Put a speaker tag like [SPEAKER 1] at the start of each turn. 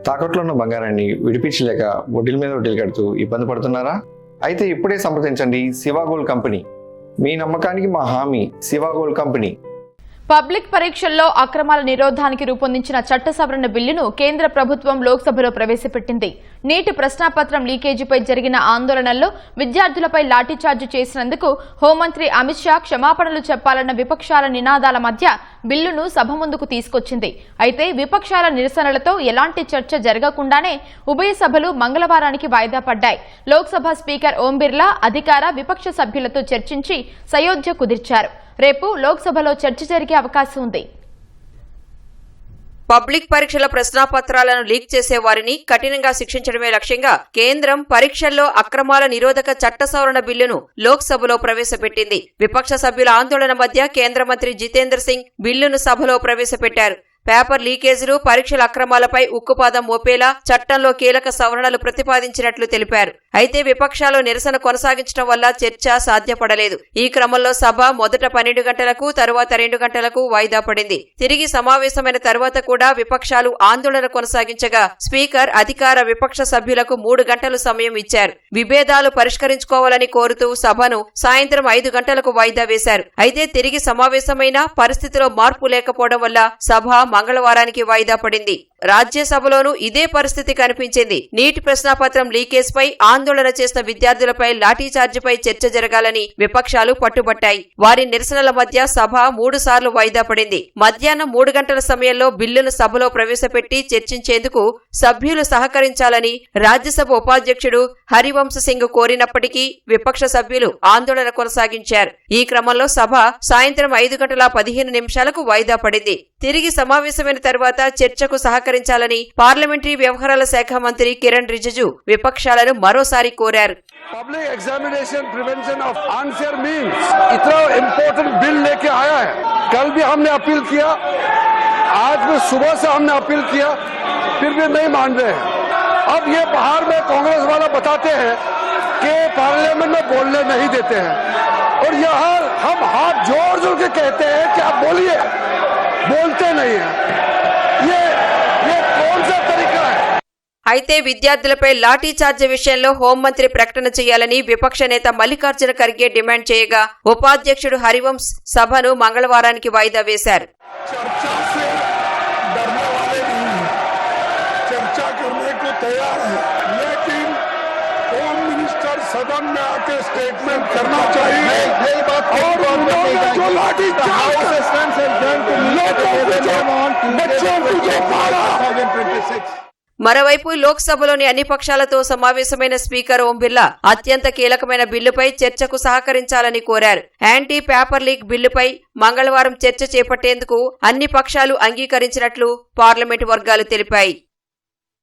[SPEAKER 1] తాకట్లో ఉన్న బంగారాన్ని విడిపించలేక వడ్డీల మీద వడ్డీలు కడుతూ ఇబ్బంది పడుతున్నారా? అయితే ఇప్పుడే సంప్రదించండి శివ గోల్డ్ కంపెనీ. మీ నమ్మకానికి మా హామీ శివ గోల్డ్ కంపెనీ.
[SPEAKER 2] పబ్లిక్ పరీక్షల్లో అక్రమాల నిరోధానికి రూపొందించిన చట్ట సవరణ బిల్లును కేంద్ర ప్రభుత్వం లోక్సభలో ప్రవేశపెట్టింది. నీటి ప్రశ్నాపత్రం లీకేజీపై జరిగిన ఆందోళనల్లో విద్యార్థులపై లాఠీచార్జి చేసినందుకు హోంమంత్రి అమిత్ షా క్షమాపణలు చెప్పాలన్న విపక్షాల నినాదాల మధ్య బిల్లును సభ ముందుకు తీసుకొచ్చింది. అయితే విపక్షాల నిరసనలతో ఎలాంటి చర్చ జరగకుండానే ఉభయ సభలు మంగళవారానికి వాయిదా పడ్డాయి. లోక్సభ స్పీకర్ ఓం బిర్లా అధికార విపక్ష సభ్యులతో చర్చించి సయోధ్య కుదిర్చారు. రేపు లోక్సభలో చర్చ జరిగే అవకాశం ఉంది.
[SPEAKER 3] పబ్లిక్ పరీక్షల ప్రశ్నాపత్రాలను లీక్ చేసే వారిని కఠినంగా శిక్షించడమే లక్ష్యంగా కేంద్రం పరీక్షల్లో అక్రమాల నిరోధక చట్ట సవరణ బిల్లును లోక్సభలో ప్రవేశపెట్టింది. విపక్ష సభ్యుల ఆందోళన మధ్య కేంద్ర మంత్రి జితేంద్ర సింగ్ బిల్లును సభలో ప్రవేశపెట్టారు. పేపర్ లీకేజీలు, పరీక్షల అక్రమాలపై ఉక్కుపాదం మోపేలా చట్టంలో కీలక సవరణలు ప్రతిపాదించినట్లు తెలిపారు. అయితే విపక్షాలు నిరసన కొనసాగించడం వల్ల చర్చ సాధ్యపడలేదు. ఈ క్రమంలో సభ మొదట 12 గంటలకు, తరువాత 2 గంటలకు వాయిదా పడింది. తిరిగి సమావేశమైన తరువాత కూడా విపక్షాలు ఆందోళన కొనసాగించగా స్పీకర్ అధికార విపక్ష సభ్యులకు 3 గంటలు సమయం ఇచ్చారు. విభేదాలు పరిష్కరించుకోవాలని కోరుతూ సభను సాయంత్రం 5 గంటలకు వాయిదా వేశారు. అయితే తిరిగి సమావేశమైన పరిస్థితిలో మార్పు లేకపోవడం వల్ల సభ మంగళవారానికి వాయిదా పడింది. రాజ్యసభలోనూ ఇదే పరిస్థితి కనిపించింది. నీటి ప్రశ్నాపత్రం లీకేజ్ పై ఆందోళన చేసిన విద్యార్థులపై లాఠీచార్జిపై చర్చ జరగాలని విపక్షాలు పట్టుబట్టాయి. వారి నిరసనల మధ్య సభ 3 సార్లు వాయిదా పడింది. మధ్యాహ్నం 3 గంటల సమయంలో బిల్లును సభలో ప్రవేశపెట్టి చర్చించేందుకు సభ్యులు సహకరించాలని రాజ్యసభ ఉపాధ్యక్షుడు హరివంశ్ సింగ్ కోరినప్పటికీ విపక్ష సభ్యులు ఆందోళన కొనసాగించారు. ఈ క్రమంలో సభ సాయంత్రం 5:15 వాయిదా పడింది. తిరిగి సమావేశమైన తర్వాత చర్చకు సహకరించాలని పార్లమెంటరీ వ్యవహారాల శాఖ మంత్రి కిరణ్ రిజిజు విపక్షాలను మరోసారి కోరారు.
[SPEAKER 4] Public examination prevention of unfair means इतना इम्पोर्टेंट बिल लेके आया है. कल भी हमने अपील किया, आज भी सुबह से हमने अपील किया, फिर भी नहीं मान रहे हैं. अब ये बाहर में कांग्रेस वाला बताते हैं कि पार्लियामेंट में बोलने नहीं देते हैं, और यहाँ हम हाथ जोड़ जोड़ के कहते हैं कि आप बोलिए, बोलते नहीं है. ये कौन सा तरीका है?
[SPEAKER 3] అయితే విద్యార్థులపై లాఠీచార్జ్ విషయంలో హోంమంత్రి ప్రకటన చేయాలని విపక్ష నేత మల్లికార్జున ఖర్గే డిమాండ్ చేయగా ఉపాధ్యక్షుడు హరివంశ్ సభను మంగళవారానికి వాయిదా వేశారు.
[SPEAKER 4] सदन में आके स्टेटमेंट करना चाहिए और उन्होंने जो लाठी
[SPEAKER 3] మరోవైపు లోక్సభలోని అన్ని పక్షాలతో సమావేశమైన స్పీకర్ ఓం బిర్లా అత్యంత కీలకమైన బిల్లుపై చర్చకు సహకరించాలని కోరారు. యాంటీ పేపర్ లీక్ బిల్లుపై మంగళవారం చర్చ చేపట్టేందుకు అన్ని పక్షాలు అంగీకరించినట్లు పార్లమెంటు వర్గాలు తెలిపాయి.